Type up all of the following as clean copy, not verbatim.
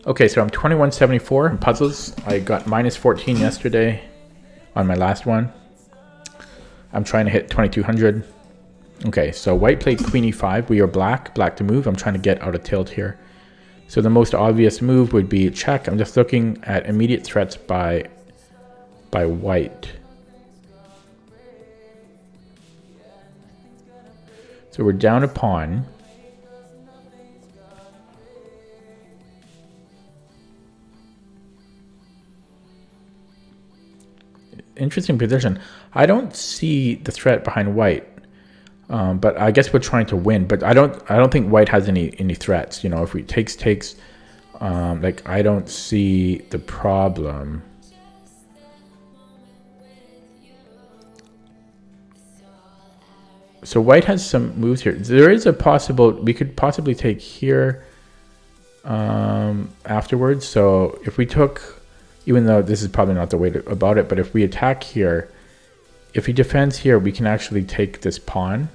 Okay, so I'm 2174 in puzzles. I got minus 14 yesterday on my last one. I'm trying to hit 2200. Okay, so white played queen e5. We are black to move. I'm trying to get out of tilt here. So the most obvious move would be check. I'm just looking at immediate threats by white. So we're down a pawn. Interesting position. I don't see the threat behind white, but I guess we're trying to win. But I don't think white has any threats. You know, if we takes, like I don't see the problem. So white has some moves here. There is a possible, we could possibly take here afterwards. So if we took, even though this is probably not the way about it, but if we attack here, if he defends here, we can actually take this pawn.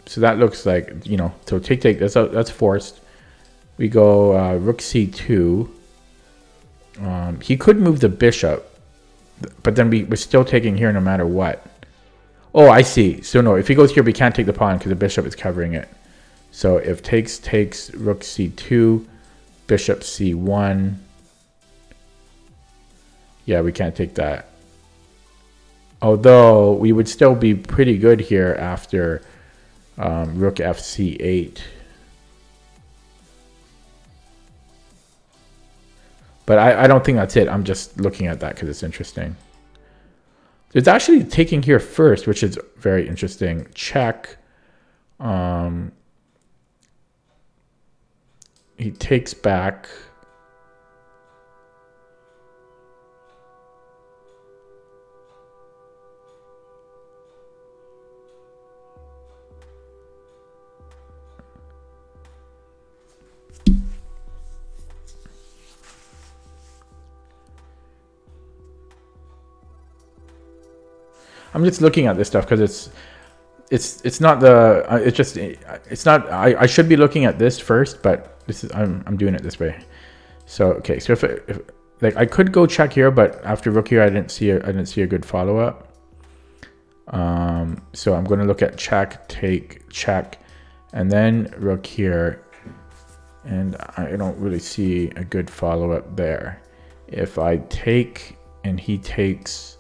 So that looks like, you know, so take, that's forced. We go rook c2. He could move the bishop, but then we're still taking here no matter what. Oh, I see. So no, if he goes here, we can't take the pawn because the bishop is covering it. So if takes, rook c2, bishop c1. Yeah, we can't take that. Although we would still be pretty good here after rook fc8. But I don't think that's it. I'm just looking at that because it's interesting. It's actually taking here first, which is very interesting. Check. He takes back. I'm just looking at this stuff because it's not the it's not I should be looking at this first, but this is I'm doing it this way. So okay, so if like I could go check here, but after rook here I didn't see a good follow up. So I'm going to look at check, take, check, and then rook here, and I don't really see a good follow up there. If I take and he takes.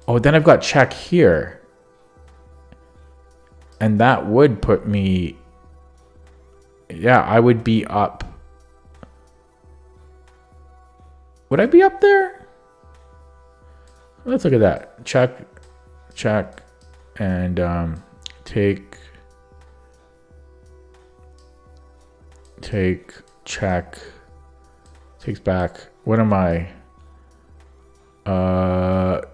Oh, then I've got check here. And that would put me... Yeah, I would be up. Would I be up there? Let's look at that. Check, check, and take, check, takes back. What am I?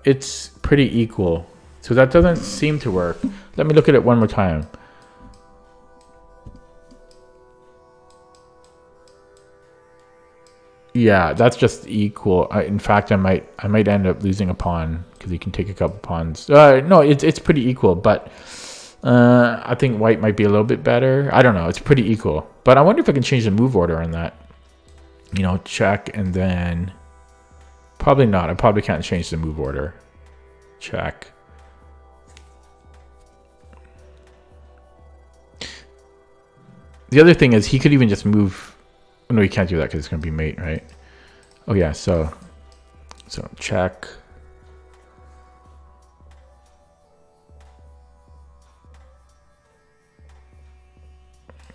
It's pretty equal. So that doesn't seem to work. Let me look at it one more time. Yeah, that's just equal. In fact, I might end up losing a pawn because he can take a couple pawns. No, it's pretty equal, but I think white might be a little bit better. I don't know. It's pretty equal. But I wonder if I can change the move order on that. You know, check and then... Probably not. I probably can't change the move order. Check. The other thing is he could even just move. Oh, no, he can't do that because it's going to be mate, right? Oh, yeah. So check.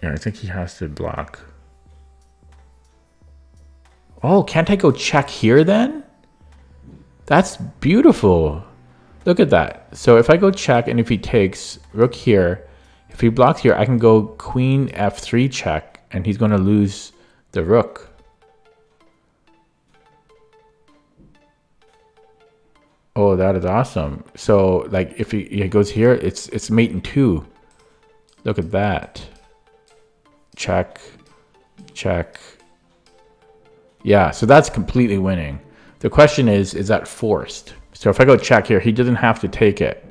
Yeah, I think he has to block. Oh, can't I go check here then? That's beautiful. Look at that. So if I go check and if he takes rook here, if he blocks here, I can go queen f3 check and he's going to lose the rook. Oh, that is awesome. So like if he goes here, it's mate in 2. Look at that. Check, check. Yeah, so that's completely winning. The question is that forced? So if I go check here, he doesn't have to take it.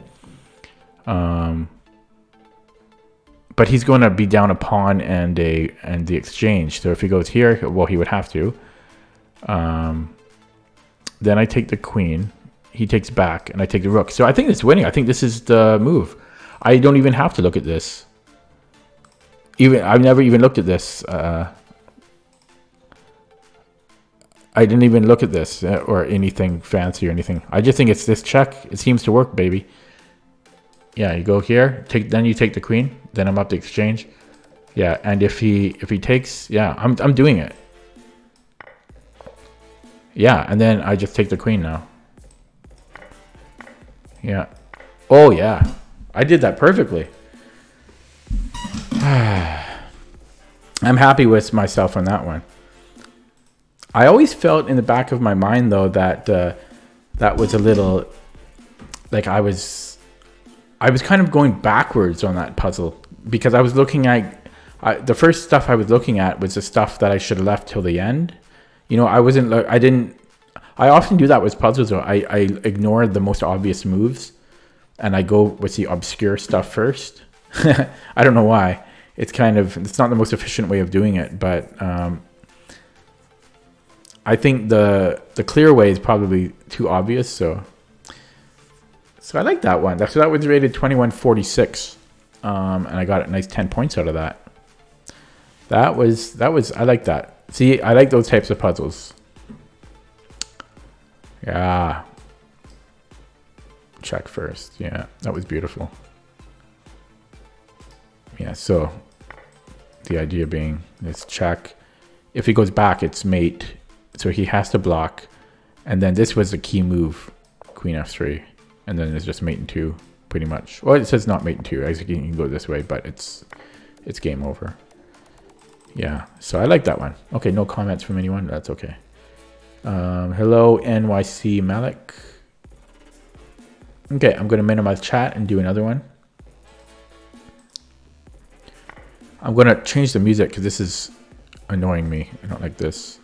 but he's going to be down a pawn and the exchange. So if he goes here, well, he would have to. Then I take the queen. He takes back, and I take the rook. So I think it's winning. I think this is the move. I don't even have to look at this. I've never even looked at this. I didn't even look at this or anything fancy or anything. I just think it's this check. It seems to work, baby. Yeah, you go here. Then you take the queen. Then I'm up to exchange. Yeah, and if he takes, yeah, I'm doing it. Yeah, and then I just take the queen now. Yeah. Oh yeah, I did that perfectly. I'm happy with myself on that one. I always felt in the back of my mind, though, that that was a little, like I was kind of going backwards on that puzzle, because I was looking at, the first stuff I was looking at was the stuff that I should have left till the end. You know, I often do that with puzzles, though. I ignore the most obvious moves, and I go with the obscure stuff first. I don't know why. It's not the most efficient way of doing it, but I think the clear way is probably too obvious, so I like that one. So that was rated 2146, and I got a nice 10 points out of that. That was I like that. See, I like those types of puzzles. Yeah. Check first. Yeah, that was beautiful. Yeah, so the idea being this check. If he goes back, it's mate. So he has to block. And then this was the key move, queen f3. And then it's just mate in 2, pretty much. Well, it says not mate in 2. I think you can go this way, but it's game over. Yeah, so I like that one. Okay, no comments from anyone. That's okay. Hello, NYC Malik. Okay, I'm going to minimize chat and do another one. I'm going to change the music because this is annoying me. I don't like this.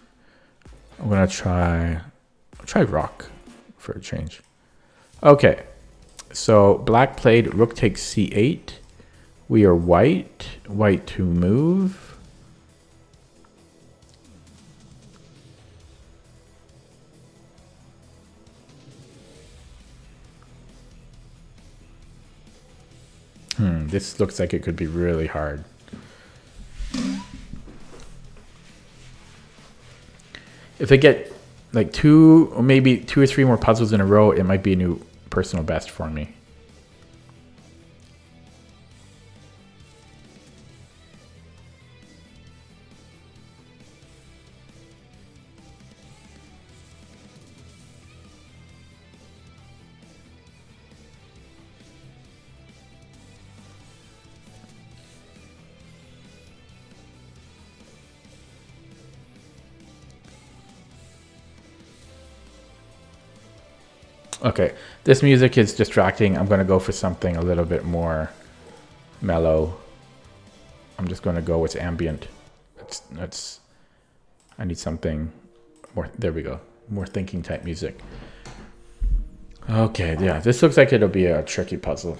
I'm going to try rock for a change. Okay, so black played rook takes c8. We are white to move. This looks like it could be really hard. If I get like 2 or maybe 2 or 3 more puzzles in a row, it might be a new personal best for me. Okay, this music is distracting. I'm going to go for something a little bit more mellow. I'm just going to go with ambient. I need something more, there we go, more thinking type music. Okay, yeah, this looks like it'll be a tricky puzzle.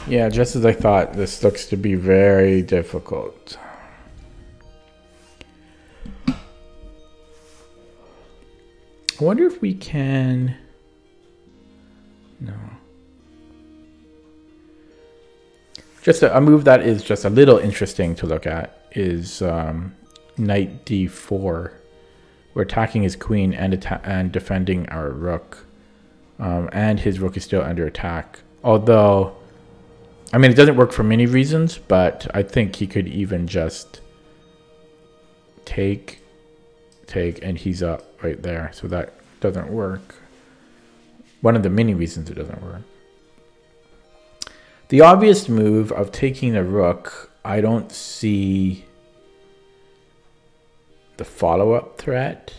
Yeah, just as I thought, this looks to be very difficult. I wonder if we can... No. Just a move that is just a little interesting to look at is knight d4. we're attacking his queen and defending our rook. And his rook is still under attack. Although, I mean, it doesn't work for many reasons, but I think he could even just take, and he's up right there. So that doesn't work. One of the many reasons it doesn't work. The obvious move of taking the rook, I don't see the follow-up threat.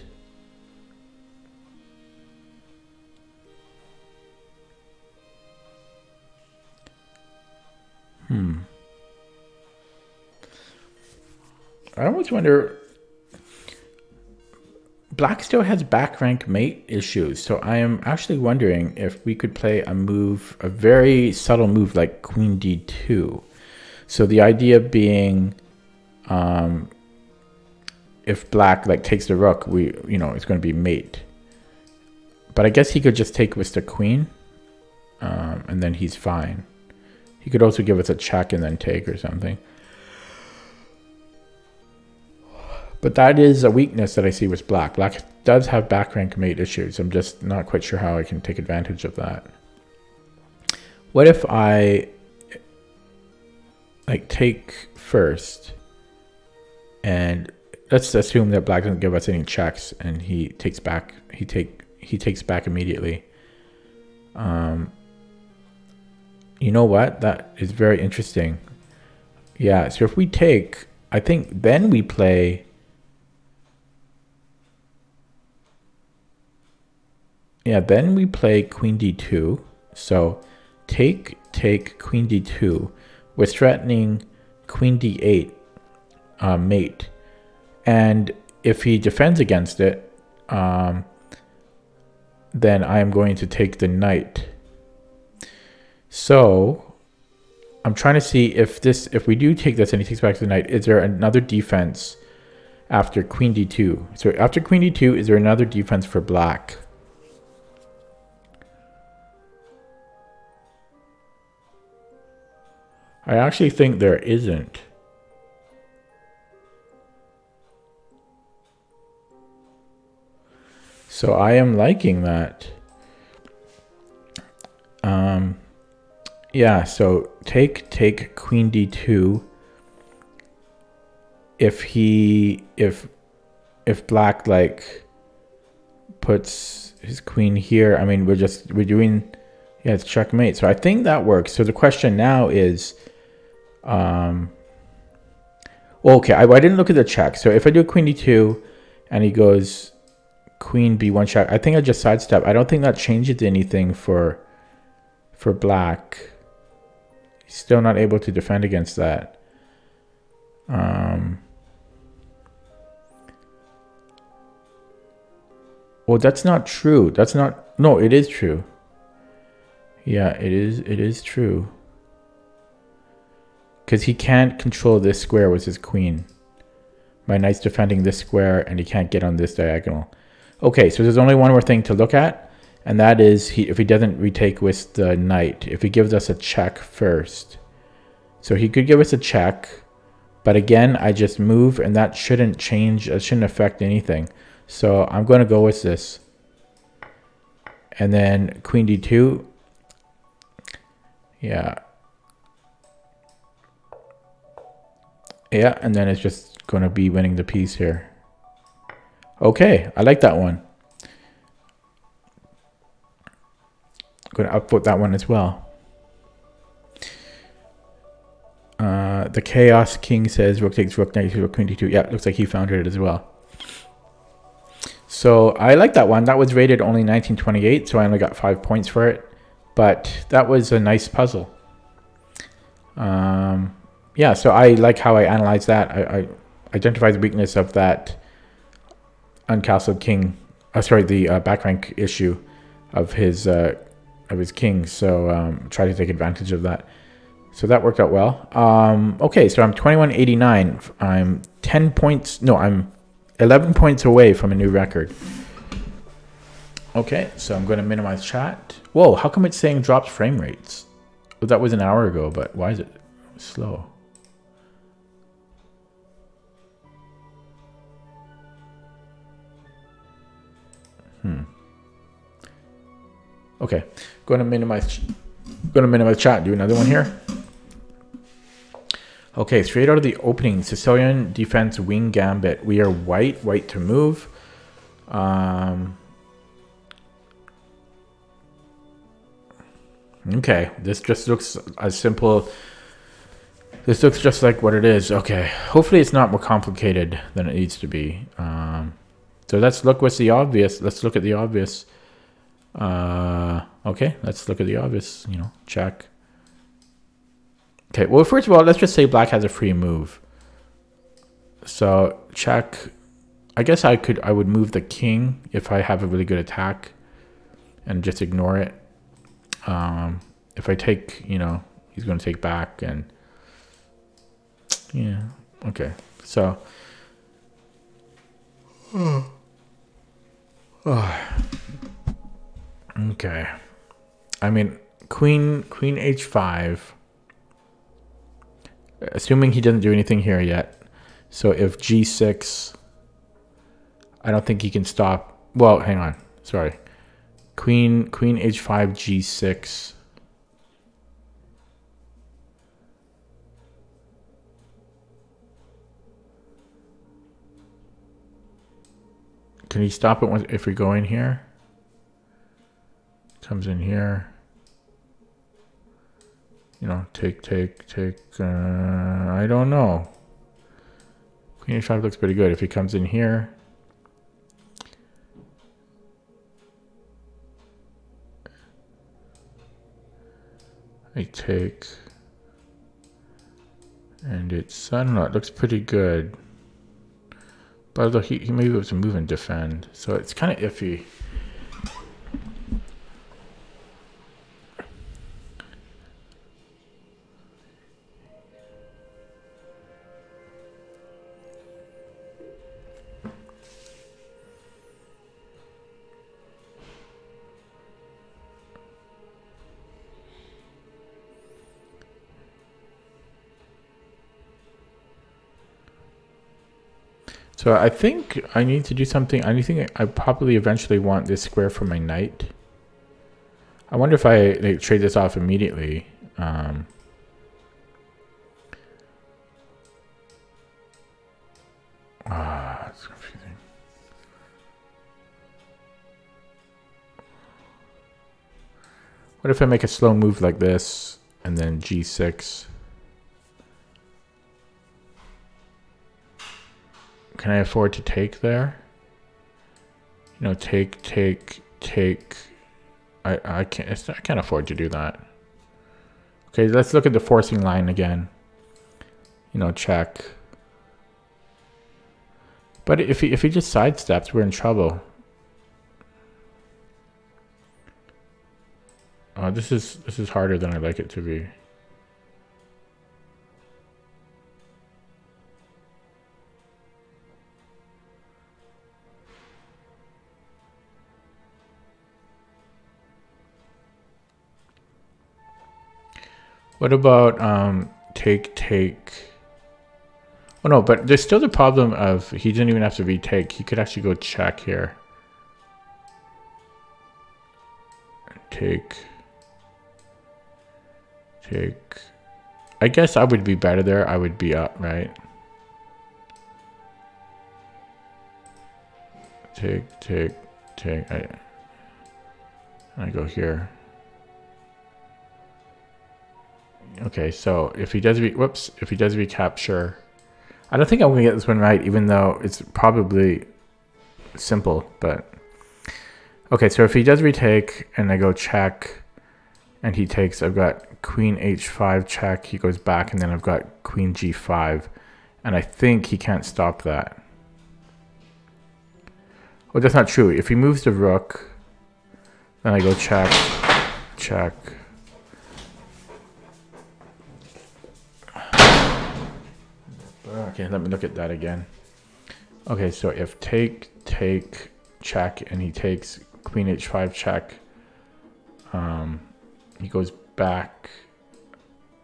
I almost wonder, Black still has back rank mate issues, so I am actually wondering if we could play a move, a very subtle move like Queen D2. So the idea being, if Black like takes the rook, it's going to be mate. But I guess he could just take with the queen, and then he's fine. He could also give us a check and then take or something. But that is a weakness that I see with Black. Black does have back rank mate issues. I'm just not quite sure how I can take advantage of that. What if I like take first, and let's assume that Black doesn't give us any checks and he takes back. He takes back immediately. You know what? That is very interesting. Yeah. So if we take, I think then we play. Yeah, then we play Queen D2. So take Queen D2. We're threatening Queen D8 mate. And if he defends against it, then I am going to take the knight. So I'm trying to see if we do take this and he takes back the knight, is there another defense after Queen D2? So after Queen D2, is there another defense for Black? I actually think there isn't. So I am liking that. Yeah, so take Queen D2. If Black like puts his queen here, I mean we're doing, yeah, it's checkmate. So I think that works. So the question now is, okay, I didn't look at the check. So if I do Queen D2 and he goes Queen B1 check, I think I just sidestep. I don't think that changes anything for Black. He's still not able to defend against that. Well, that's not true. No, it is true. Yeah, it is true. Because he can't control this square with his queen. My knight's defending this square and he can't get on this diagonal. Okay, so there's only one more thing to look at. And that is if he doesn't retake with the knight. If he gives us a check first. So he could give us a check. But again, I just move and that shouldn't change. It shouldn't affect anything. So I'm going to go with this. And then Queen D2. Yeah. Yeah, and then it's just going to be winning the piece here. Okay, I like that one. I'm going to upvote that one as well. The Chaos King says rook takes rook, knight, rook, queen d2. Yeah, it looks like he found it as well. So I like that one. That was rated only 1928, so I only got 5 points for it. But that was a nice puzzle. Yeah, so I like how I analyzed that. I identified the weakness of that uncastled king. Sorry, the back rank issue of his king. So try to take advantage of that. So that worked out well. Okay, so I'm 2189. I'm 10 points. No, I'm 11 points away from a new record. Okay, so I'm going to minimize chat. Whoa, how come it's saying drops frame rates? Well, that was an hour ago, but why is it slow? Okay, going to minimize chat. Do another one here. Okay, straight out of the opening, Sicilian defense wing gambit. We are white to move. Okay, this just looks as simple. This looks just like what it is. Okay, hopefully it's not more complicated than it needs to be. So let's look what's the obvious. Let's look at the obvious. Okay, let's look at the obvious, you know, check. Okay, well, first of all, let's just say black has a free move. So check. I guess I would move the king if I have a really good attack and just ignore it. If I take, you know, he's going to take back and yeah, okay. So okay. I mean, queen h5. Assuming he doesn't do anything here yet. So if g6, I don't think he can stop. Well, hang on. Sorry. Queen h5 g6. Can he stop it if we go in here? Comes in here. You know, take. I don't know. Queen h5 looks pretty good. If he comes in here. I take. And it's, I don't know, it looks pretty good. But although he may be able to move and defend. So it's kind of iffy. So I think I need to do something. I think I probably eventually want this square for my knight. I wonder if I like, trade this off immediately. That's confusing. What if I make a slow move like this and then g6? Can I afford to take there? You know, take. I can't afford to do that. Okay, let's look at the forcing line again. You know, check. But if he just sidesteps, we're in trouble. This is harder than I'd like it to be. What about take? Oh no, but there's still the problem of he didn't even have to retake. He could actually go check here. Take. I guess I would be better there. I would be up, right? Take. I go here. Okay, so if he does recapture, I don't think I'm gonna get this one right, even though it's probably simple, but okay, so if he does retake and I go check and he takes, I've got queen h5 check, he goes back, and then I've got queen g5, and I think he can't stop that. Well, that's not true. If he moves the rook, then I go check. Okay, let me look at that again. Okay, so if take, check, and he takes queen h5 check, he goes back,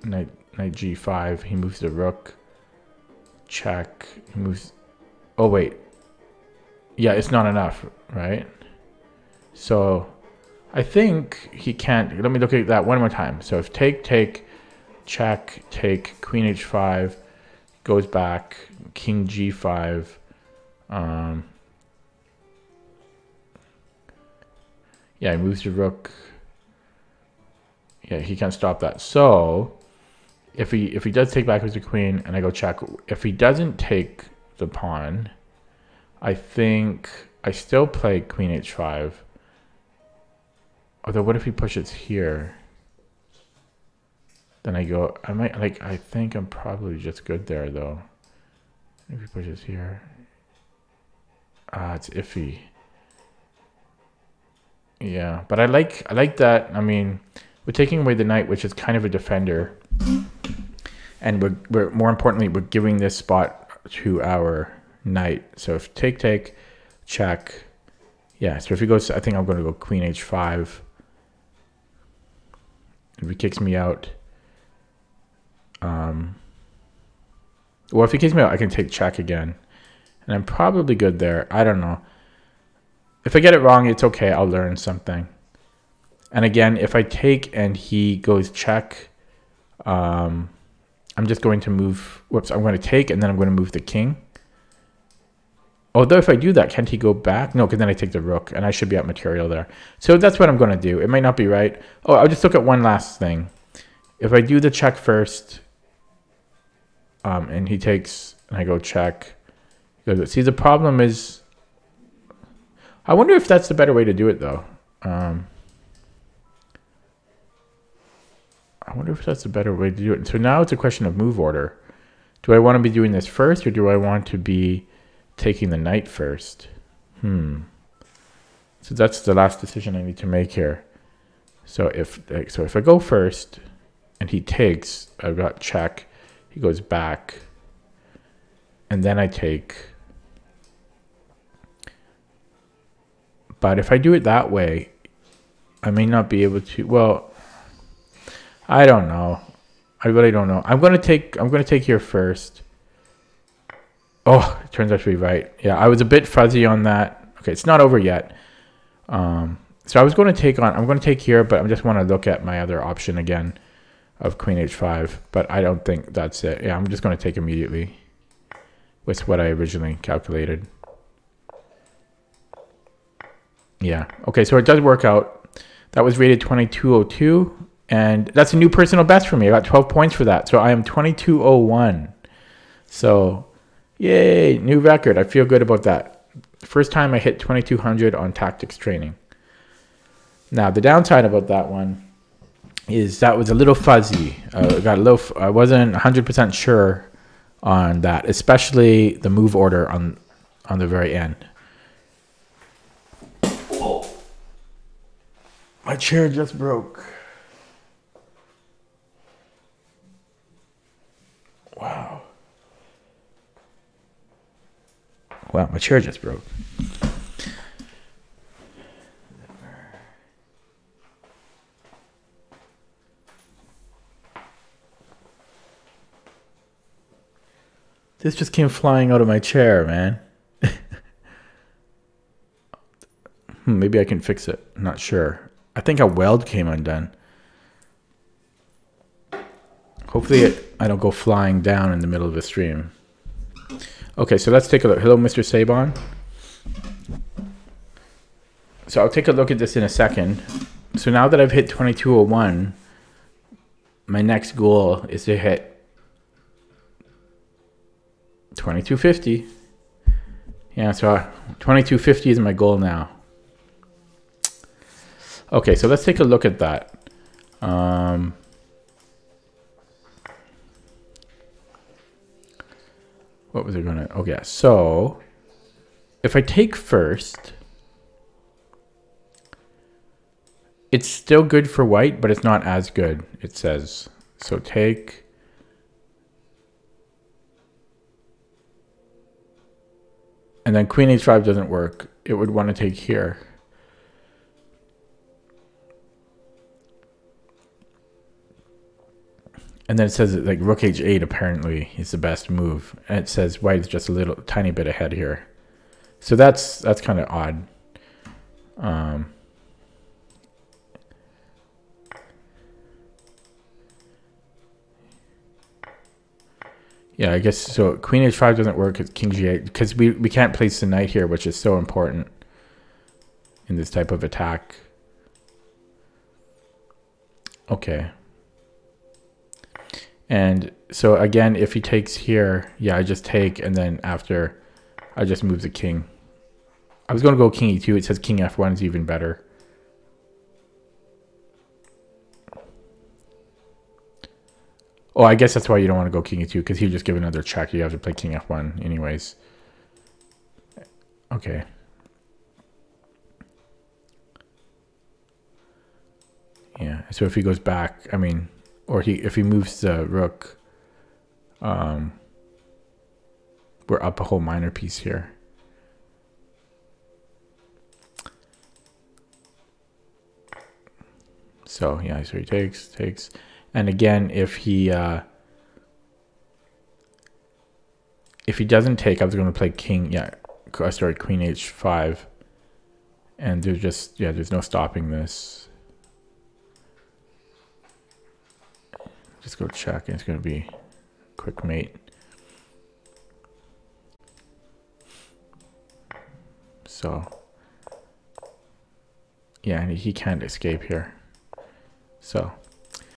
knight g5, he moves the rook, check, he moves, oh wait, yeah, it's not enough, right? So I think he can't. Let me look at that one more time. So if take, check, take, queen h5, goes back, king g5. Yeah, he moves the rook. Yeah, he can't stop that. So if he does take back with the queen and I go check, if he doesn't take the pawn, I think I still play queen h5. Although what if he pushes here? Then I go, I might, like, I think I'm probably just good there though. If he pushes here. It's iffy. Yeah, but I like that. I mean, we're taking away the knight, which is kind of a defender. And we're more importantly, we're giving this spot to our knight. So if take, check. Yeah, so if he goes, I think I'm going to go queen h5. If he kicks me out. Well, if he kicks me out, I can take check again. And I'm probably good there. I don't know. If I get it wrong, it's okay. I'll learn something. And again, if I take and he goes check, I'm just going to move. Whoops, I'm going to take and then I'm going to move the king. Although if I do that, can't he go back? No, because then I take the rook and I should be at material there. So that's what I'm going to do. It might not be right. Oh, I'll just look at one last thing. If I do the check first, and he takes and I go check. See, the problem is, I wonder if that's the better way to do it though. I wonder if that's the better way to do it. So now it's a question of move order. Do I want to be doing this first or do I want to be taking the knight first? So that's the last decision I need to make here. So if I go first and he takes, I've got check, he goes back, and then I take. But if I do it that way, I may not be able to. Well, I don't know. I really don't know. I'm gonna take here first. Oh, it turns out to be right. Yeah, I was a bit fuzzy on that. Okay, it's not over yet. So I was going to take on. I'm going to take here, but I just want to look at my other option again of queen h5. But I don't think that's it. Yeah, I'm just going to take immediately with what I originally calculated. Yeah. Okay, so it does work out. That was rated 2202, and that's a new personal best for me. I got 12 points for that. So I am 2201. So, yay, new record. I feel good about that. First time I hit 2200 on tactics training. Now, the downside about that one is that was a little fuzzy. I wasn't 100% sure on that, especially the move order on the very end. Oh, my chair just broke. Wow. Wow, my chair just broke. This just came flying out of my chair, man. Maybe I can fix it. I'm not sure. I think a weld came undone. Hopefully I don't go flying down in the middle of the stream. Okay, so let's take a look. Hello, Mr. Sabon. So I'll take a look at this in a second. So now that I've hit 2201, my next goal is to hit 2250. Yeah, so 2250 is my goal now. Okay, so let's take a look at that. What was it gonna? Oh yeah. So if I take first, it's still good for white, but it's not as good. It says so. Take. And then queen h5 doesn't work. It would want to take here. And then it says that, like, rook h8 apparently is the best move. And it says white is just a little tiny bit ahead here. So that's kind of odd. Yeah, I guess so. Queen h5 doesn't work at king g8 because we can't place the knight here, which is so important in this type of attack. Okay. And so again, if he takes here, yeah, I just take, and then after I just move the king. I was going to go king e2. It says king f1 is even better. Oh, I guess that's why you don't want to go king e2, because he would just give another check. You have to play king f1 anyways. Okay. Yeah, so if he goes back, I mean, or if he moves the rook, we're up a whole minor piece here. So yeah, so he takes, and again, if he doesn't take, I was going to play king, yeah, sorry, queen h5, and there's just, yeah, there's no stopping this. Just go check, and it's going to be quick mate. So yeah, and he can't escape here. So